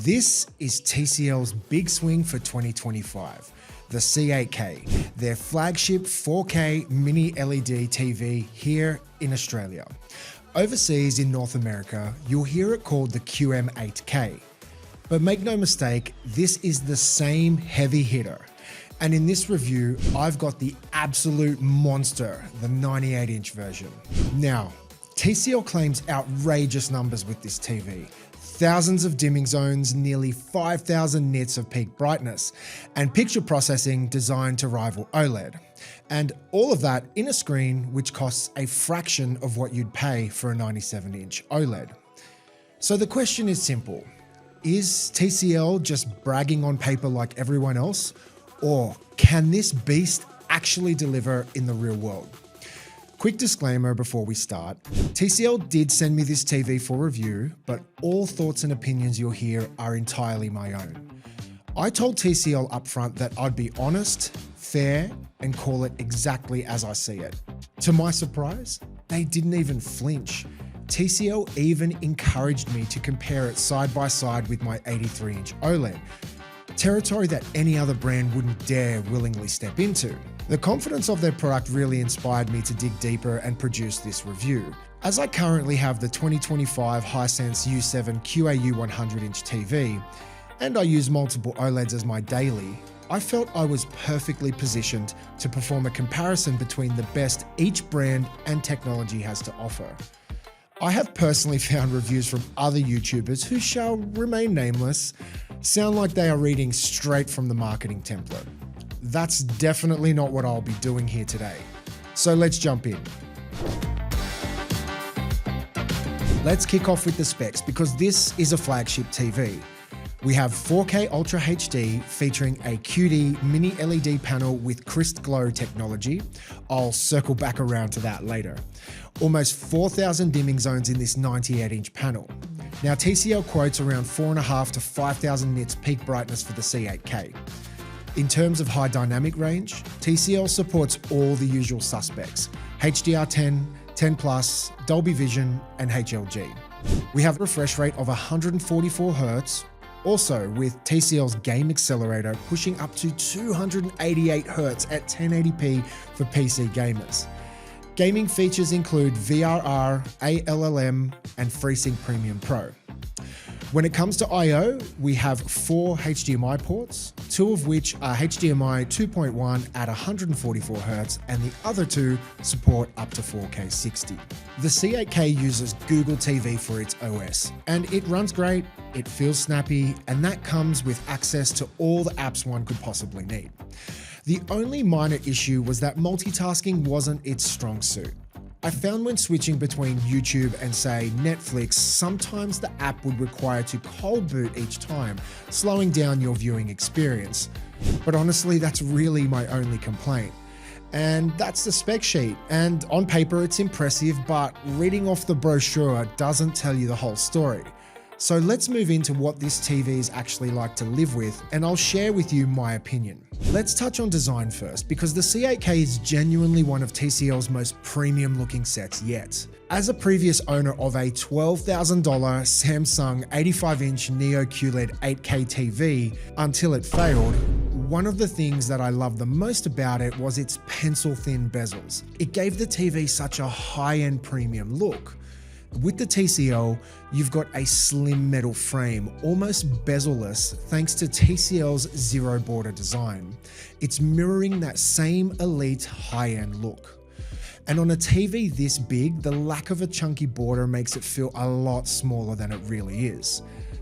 This is TCL's big swing for 2025, the C8K, their flagship 4K mini LED TV here in Australia. Overseas in North America, you'll hear it called the QM8K. But make no mistake, this is the same heavy hitter. And in this review, I've got the absolute monster, the 98-inch version. Now, TCL claims outrageous numbers with this TV. Thousands of dimming zones, nearly 5,000 nits of peak brightness, and picture processing designed to rival OLED. And all of that in a screen which costs a fraction of what you'd pay for a 97-inch OLED. So the question is simple. Is TCL just bragging on paper like everyone else? Or can this beast actually deliver in the real world? Quick disclaimer before we start, TCL did send me this TV for review, but all thoughts and opinions you'll hear are entirely my own. I told TCL upfront that I'd be honest, fair, and call it exactly as I see it. To my surprise, they didn't even flinch. TCL even encouraged me to compare it side by side with my 83-inch OLED, territory that any other brand wouldn't dare willingly step into. The confidence of their product really inspired me to dig deeper and produce this review. As I currently have the 2025 Hisense U7 QAU 100-inch TV, and I use multiple OLEDs as my daily, I felt I was perfectly positioned to perform a comparison between the best each brand and technology has to offer. I have personally found reviews from other YouTubers who shall remain nameless sound like they are reading straight from the marketing template. That's definitely not what I'll be doing here today. So let's jump in. Let's kick off with the specs because this is a flagship TV. We have 4K Ultra HD featuring a QD mini LED panel with Crisp Glow technology. I'll circle back around to that later. Almost 4,000 dimming zones in this 98-inch panel. Now TCL quotes around 4,500 to 5,000 nits peak brightness for the C8K. In terms of high dynamic range, TCL supports all the usual suspects: HDR10, 10+, Dolby Vision, and HLG. We have a refresh rate of 144 Hz, also with TCL's game accelerator pushing up to 288 Hz at 1080p for PC gamers. Gaming features include VRR, ALLM, and FreeSync Premium Pro. When it comes to I/O, we have 4 HDMI ports, 2 of which are HDMI 2.1 at 144 Hz, and the other 2 support up to 4K 60. The C8K uses Google TV for its OS, and it runs great, it feels snappy, and that comes with access to all the apps one could possibly need. The only minor issue was that multitasking wasn't its strong suit. I found when switching between YouTube and, say, Netflix, sometimes the app would require to cold boot each time, slowing down your viewing experience. But honestly, that's really my only complaint. And that's the spec sheet. And on paper, it's impressive, but reading off the brochure doesn't tell you the whole story. So let's move into what this TV is actually like to live with, and I'll share with you my opinion. Let's touch on design first, because the C8K is genuinely one of TCL's most premium looking sets yet. As a previous owner of a $12,000 Samsung 85-inch Neo QLED 8K TV until it failed, one of the things that I loved the most about it was its pencil-thin bezels. It gave the TV such a high-end premium look. With the TCL, you've got a slim metal frame, almost bezel-less, thanks to TCL's zero border design. It's mirroring that same elite high-end look. And on a TV this big, the lack of a chunky border makes it feel a lot smaller than it really is.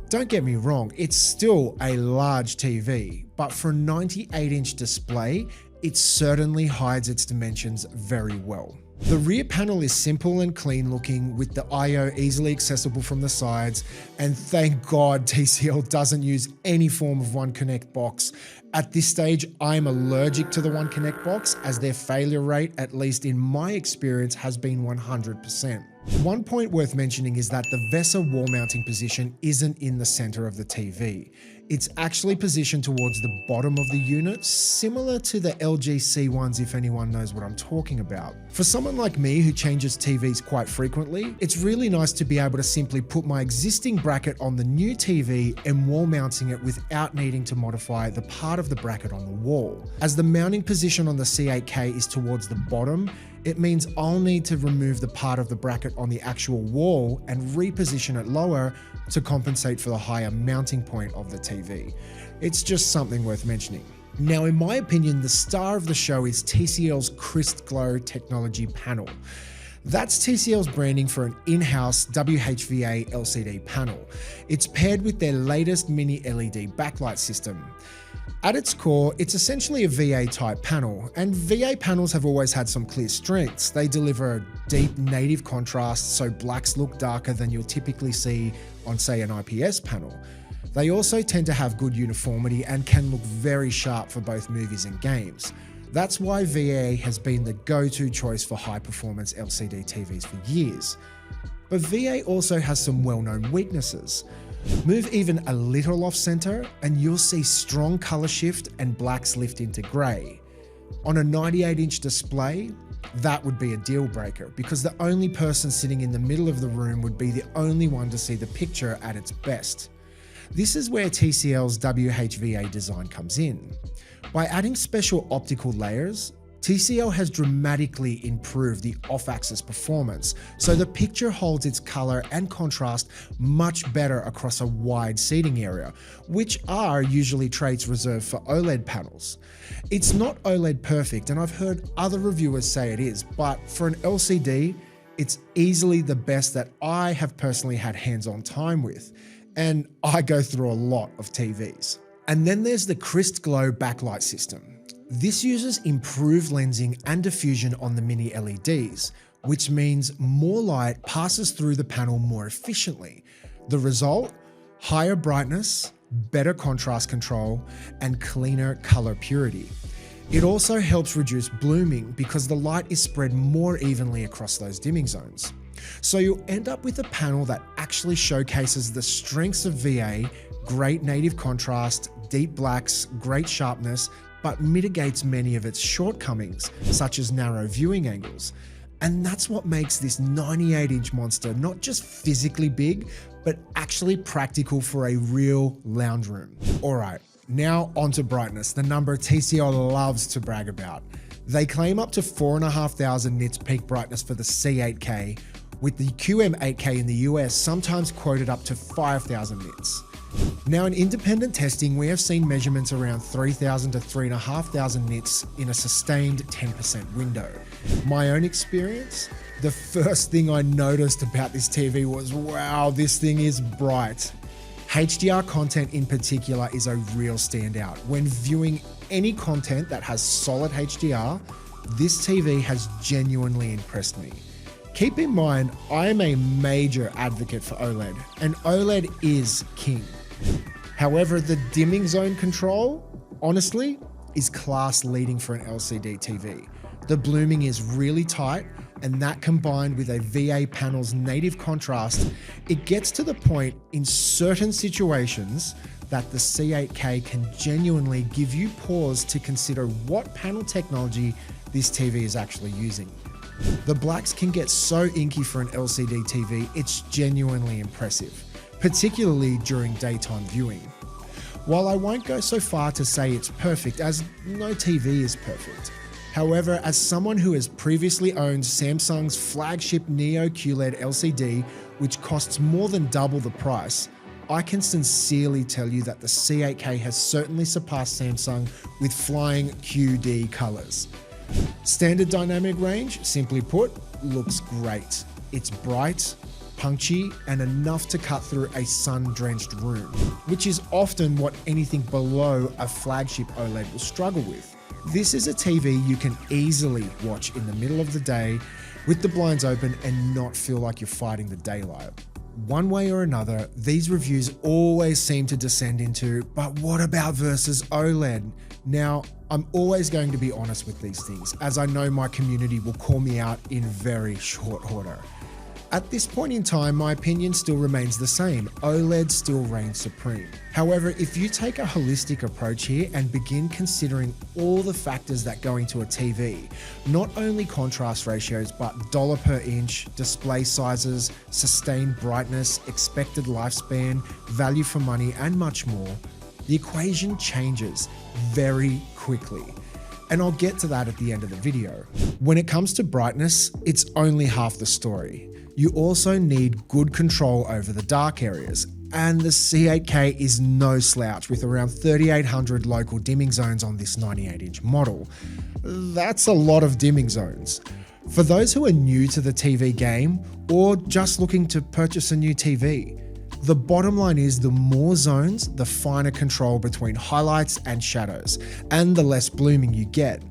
Don't get me wrong, it's still a large TV, but for a 98-inch display, it certainly hides its dimensions very well. The rear panel is simple and clean looking, with the I/O easily accessible from the sides, and thank God TCL doesn't use any form of One Connect box. At this stage, I'm allergic to the One Connect box, as their failure rate, at least in my experience, has been 100%. One point worth mentioning is that the VESA wall mounting position isn't in the center of the TV. It's actually positioned towards the bottom of the unit, similar to the LG C1s if anyone knows what I'm talking about. For someone like me who changes TVs quite frequently, it's really nice to be able to simply put my existing bracket on the new TV and wall mounting it without needing to modify the part of the bracket on the wall. As the mounting position on the C8K is towards the bottom, it means I'll need to remove the part of the bracket on the actual wall and reposition it lower to compensate for the higher mounting point of the TV. It's just something worth mentioning. Now, in my opinion, the star of the show is TCL's Crisp Glow technology panel. That's TCL's branding for an in-house WHVA LCD panel. It's paired with their latest mini LED backlight system. At its core, it's essentially a VA type panel, and VA panels have always had some clear strengths. They deliver a deep native contrast, so blacks look darker than you'll typically see on, say, an IPS panel. They also tend to have good uniformity and can look very sharp for both movies and games. That's why VA has been the go-to choice for high-performance LCD TVs for years. But VA also has some well-known weaknesses. Move even a little off center and you'll see strong color shift and blacks lift into gray. On a 98-inch display, that would be a deal breaker because the only person sitting in the middle of the room would be the only one to see the picture at its best. This is where TCL's WHVA design comes in. By adding special optical layers, TCL has dramatically improved the off-axis performance, so the picture holds its color and contrast much better across a wide seating area, which are usually traits reserved for OLED panels. It's not OLED perfect, and I've heard other reviewers say it is, but for an LCD, it's easily the best that I have personally had hands-on time with, and I go through a lot of TVs. And then there's the Crisp Glow backlight system. This uses improved lensing and diffusion on the mini LEDs, which means more light passes through the panel more efficiently. The result? Higher brightness, better contrast control, and cleaner color purity. It also helps reduce blooming because the light is spread more evenly across those dimming zones. So you'll end up with a panel that actually showcases the strengths of VA, great native contrast, deep blacks, great sharpness, but mitigates many of its shortcomings, such as narrow viewing angles. And that's what makes this 98-inch monster not just physically big, but actually practical for a real lounge room. All right, now onto brightness, the number TCL loves to brag about. They claim up to 4,500 nits peak brightness for the C8K, with the QM8K in the US sometimes quoted up to 5,000 nits. Now, in independent testing, we have seen measurements around 3,000 to 3,500 nits in a sustained 10% window. My own experience, the first thing I noticed about this TV was, wow, this thing is bright. HDR content in particular is a real standout. When viewing any content that has solid HDR, this TV has genuinely impressed me. Keep in mind, I am a major advocate for OLED, and OLED is king. However, the dimming zone control, honestly, is class leading for an LCD TV. The blooming is really tight, and that combined with a VA panel's native contrast, it gets to the point in certain situations that the C8K can genuinely give you pause to consider what panel technology this TV is actually using. The blacks can get so inky for an LCD TV, it's genuinely impressive, particularly during daytime viewing. While I won't go so far to say it's perfect, as no TV is perfect. However, as someone who has previously owned Samsung's flagship Neo QLED LCD, which costs more than double the price, I can sincerely tell you that the C8K has certainly surpassed Samsung with flying QD colors. Standard dynamic range, simply put, looks great. It's bright, punchy, and enough to cut through a sun-drenched room, which is often what anything below a flagship OLED will struggle with. This is a TV you can easily watch in the middle of the day with the blinds open and not feel like you're fighting the daylight. One way or another, these reviews always seem to descend into, but what about versus OLED? Now, I'm always going to be honest with these things, as I know my community will call me out in very short order. At this point in time, my opinion still remains the same. OLED still reigns supreme. However, if you take a holistic approach here and begin considering all the factors that go into a TV, not only contrast ratios, but dollar per inch, display sizes, sustained brightness, expected lifespan, value for money, and much more, the equation changes very quickly. And I'll get to that at the end of the video. When it comes to brightness, it's only half the story. You also need good control over the dark areas, and the C8K is no slouch with around 3,800 local dimming zones on this 98-inch model. That's a lot of dimming zones. For those who are new to the TV game or just looking to purchase a new TV, the bottom line is the more zones, the finer control between highlights and shadows, and the less blooming you get.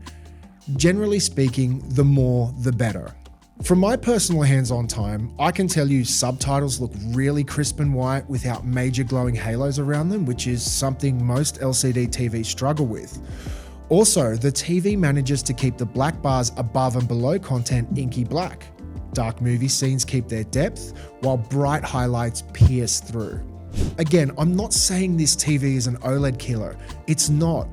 Generally speaking, the more the better. From my personal hands-on time, I can tell you subtitles look really crisp and white without major glowing halos around them, which is something most LCD TVs struggle with. Also, the TV manages to keep the black bars above and below content inky black. Dark movie scenes keep their depth, while bright highlights pierce through. Again, I'm not saying this TV is an OLED killer. It's not.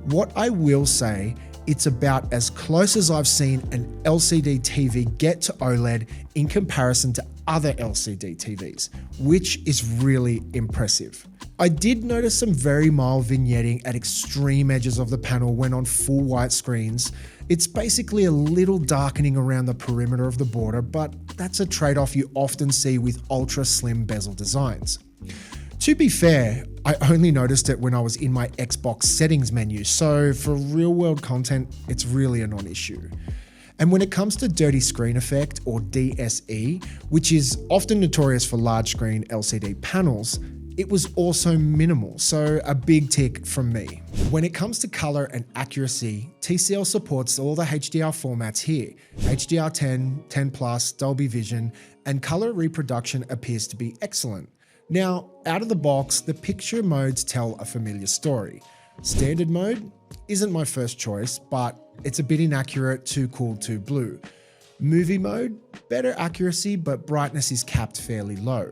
What I will say, it's about as close as I've seen an LCD TV get to OLED in comparison to other LCD TVs, which is really impressive. I did notice some very mild vignetting at extreme edges of the panel when on full white screens. It's basically a little darkening around the perimeter of the border, but that's a trade-off you often see with ultra slim bezel designs. To be fair, I only noticed it when I was in my Xbox settings menu, so for real-world content, it's really a non-issue. And when it comes to dirty screen effect, or DSE, which is often notorious for large screen LCD panels, it was also minimal, so a big tick from me. When it comes to color and accuracy, TCL supports all the HDR formats here: HDR10, 10+, Dolby Vision, and color reproduction appears to be excellent. Now, out of the box, the picture modes tell a familiar story. Standard mode isn't my first choice, but it's a bit inaccurate, too cool, too blue. Movie mode, better accuracy, but brightness is capped fairly low.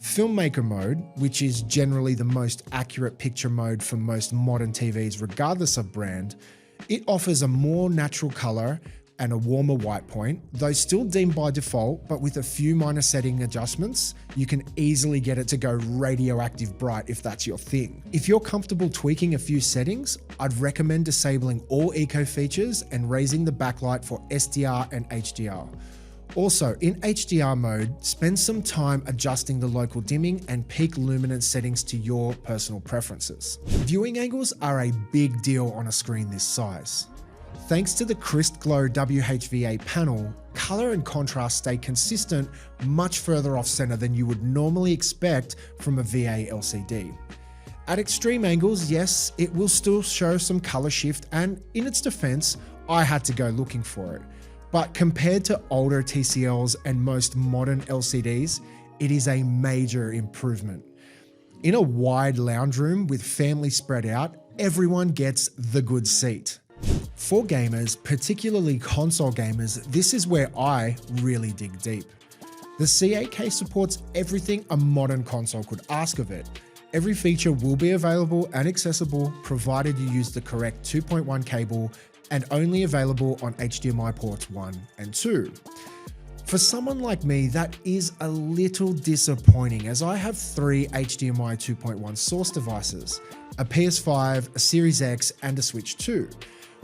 Filmmaker mode, which is generally the most accurate picture mode for most modern TVs regardless of brand, it offers a more natural color and a warmer white point, though still dimmed by default, but with a few minor setting adjustments, you can easily get it to go radioactive bright if that's your thing. If you're comfortable tweaking a few settings, I'd recommend disabling all eco features and raising the backlight for SDR and HDR. Also, in HDR mode, spend some time adjusting the local dimming and peak luminance settings to your personal preferences. Viewing angles are a big deal on a screen this size. Thanks to the Crisp Glow WHVA panel, color and contrast stay consistent much further off center than you would normally expect from a VA LCD. At extreme angles, yes, it will still show some color shift, and in its defense, I had to go looking for it. But compared to older TCLs and most modern LCDs, it is a major improvement. In a wide lounge room with families spread out, everyone gets the good seat. For gamers, particularly console gamers, this is where I really dig deep. The C8K supports everything a modern console could ask of it. Every feature will be available and accessible provided you use the correct 2.1 cable and only available on HDMI ports 1 and 2. For someone like me, that is a little disappointing as I have 3 HDMI 2.1 source devices, a PS5, a Series X, and a Switch 2.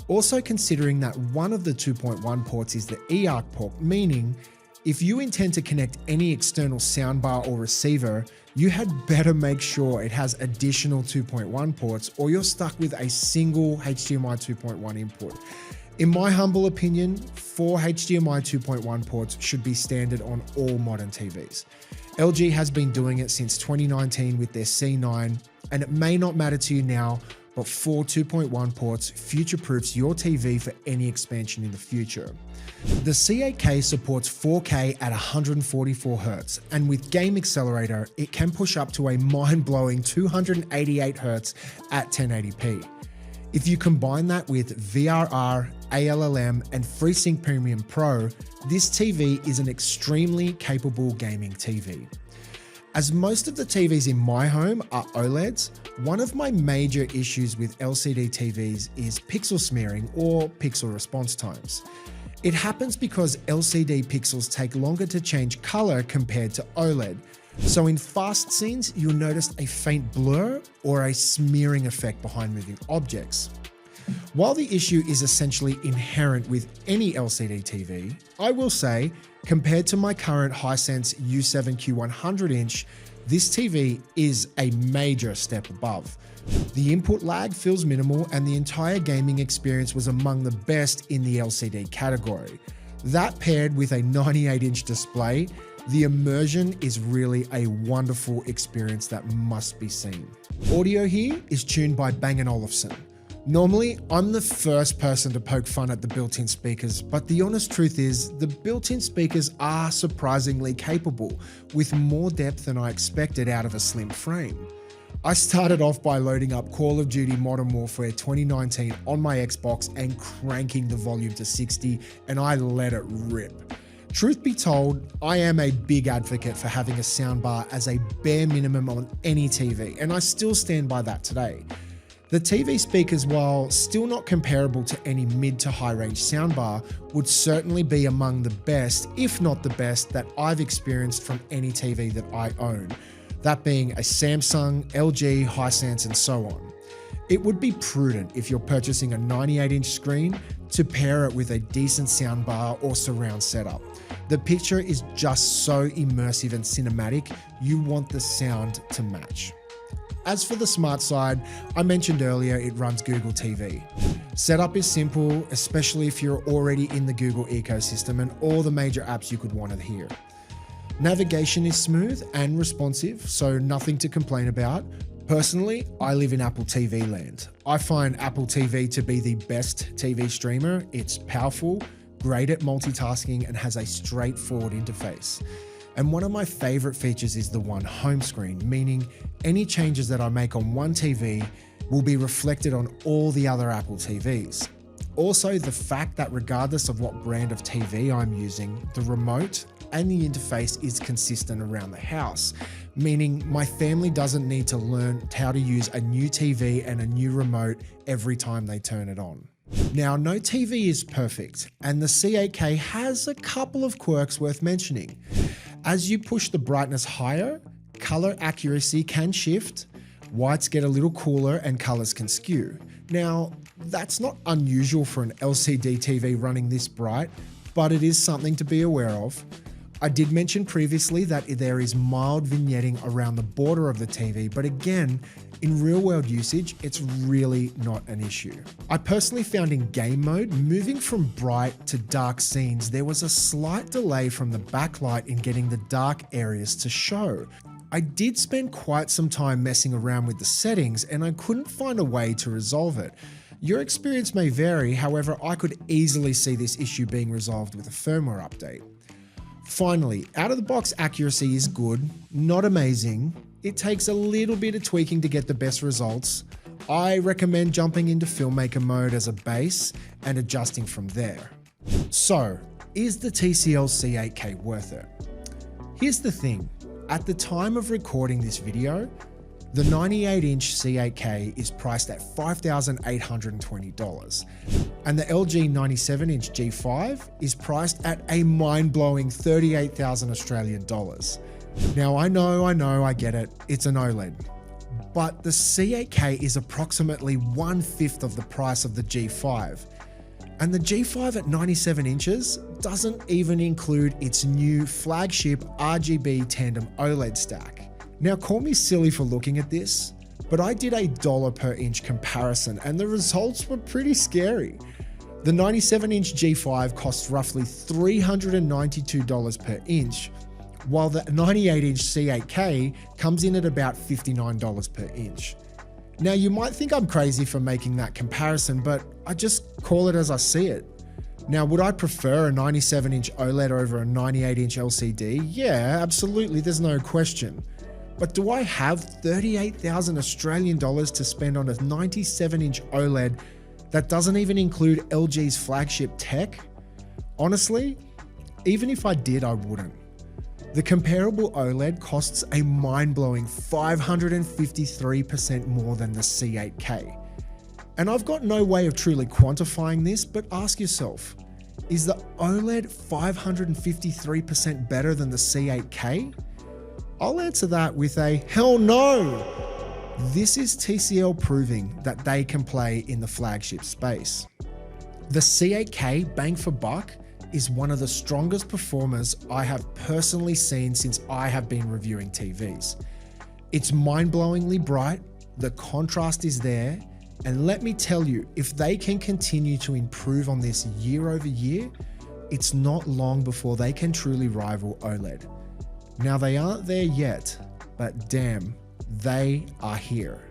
Also considering that one of the 2.1 ports is the eARC port, meaning if you intend to connect any external soundbar or receiver, you had better make sure it has additional 2.1 ports or you're stuck with a single HDMI 2.1 input. In my humble opinion, 4 HDMI 2.1 ports should be standard on all modern TVs. LG has been doing it since 2019 with their C9, and it may not matter to you now, but 4 2.1 ports future-proofs your TV for any expansion in the future. The C8K supports 4K at 144Hz, and with Game Accelerator, it can push up to a mind-blowing 288Hz at 1080p. If you combine that with VRR, ALLM, and FreeSync Premium Pro, this TV is an extremely capable gaming TV. As most of the TVs in my home are OLEDs, one of my major issues with LCD TVs is pixel smearing or pixel response times. It happens because LCD pixels take longer to change color compared to OLED. So in fast scenes, you'll notice a faint blur or a smearing effect behind moving objects. While the issue is essentially inherent with any LCD TV, I will say, compared to my current Hisense U7Q 100-inch, this TV is a major step above. The input lag feels minimal and the entire gaming experience was among the best in the LCD category. That paired with a 98-inch display, the immersion is really a wonderful experience that must be seen. Audio here is tuned by Bang & Olufsen. Normally, I'm the first person to poke fun at the built-in speakers, but the honest truth is the built-in speakers are surprisingly capable, with more depth than I expected out of a slim frame. I started off by loading up Call of Duty Modern Warfare 2019 on my Xbox and cranking the volume to 60, and I let it rip. Truth be told, I am a big advocate for having a soundbar as a bare minimum on any TV, and I still stand by that today. The TV speakers, while still not comparable to any mid to high range soundbar, would certainly be among the best, if not the best, that I've experienced from any TV that I own. That being a Samsung, LG, Hisense, and so on. It would be prudent if you're purchasing a 98-inch screen to pair it with a decent soundbar or surround setup. The picture is just so immersive and cinematic, you want the sound to match. As for the smart side, I mentioned earlier it runs Google TV. Setup is simple, especially if you're already in the Google ecosystem and all the major apps you could want here. Navigation is smooth and responsive, so nothing to complain about. Personally, I live in Apple TV land. I find Apple TV to be the best TV streamer. It's powerful, great at multitasking, and has a straightforward interface. And one of my favorite features is the One Home screen, meaning any changes that I make on one TV will be reflected on all the other Apple TVs. Also, the fact that regardless of what brand of TV I'm using, the remote and the interface is consistent around the house, meaning my family doesn't need to learn how to use a new TV and a new remote every time they turn it on. Now, no TV is perfect, and the C8K has a couple of quirks worth mentioning. As you push the brightness higher, color accuracy can shift, whites get a little cooler, and colors can skew. Now, that's not unusual for an LCD TV running this bright, but it is something to be aware of. I did mention previously that there is mild vignetting around the border of the TV, but again, in real-world usage, it's really not an issue. I personally found in game mode, moving from bright to dark scenes, there was a slight delay from the backlight in getting the dark areas to show. I did spend quite some time messing around with the settings and I couldn't find a way to resolve it. Your experience may vary, however, I could easily see this issue being resolved with a firmware update. Finally, out-of-the-box accuracy is good, not amazing. It takes a little bit of tweaking to get the best results. I recommend jumping into filmmaker mode as a base and adjusting from there. So, is the TCL C8K worth it? Here's the thing, at the time of recording this video, the 98-inch C8K is priced at $5,820, and the LG 97-inch G5 is priced at a mind-blowing 38,000 Australian dollars. Now I know, I get it, it's an OLED, but the C8K is approximately 1/5 of the price of the G5, and the G5 at 97 inches doesn't even include its new flagship RGB tandem OLED stack. Now call me silly for looking at this, but I did a dollar per inch comparison and the results were pretty scary. The 97-inch G5 costs roughly $392 per inch, while the 98-inch C8K comes in at about $59 per inch. Now you might think I'm crazy for making that comparison, but I just call it as I see it. Now, would I prefer a 97-inch OLED over a 98-inch LCD? Yeah, absolutely, there's no question. But do I have 38,000 Australian dollars to spend on a 97-inch OLED That doesn't even include LG's flagship tech. Honestly, even if I did, I wouldn't. The comparable OLED costs a mind-blowing 553% more than the C8K. And I've got no way of truly quantifying this, but ask yourself, is the OLED 553% better than the C8K? I'll answer that with a hell no. This is TCL proving that they can play in the flagship space. The C8K, bang for buck, is one of the strongest performers I have personally seen since I have been reviewing TVs. It's mind-blowingly bright, the contrast is there, and let me tell you, if they can continue to improve on this year over year, it's not long before they can truly rival OLED. Now they aren't there yet, but damn, they are here.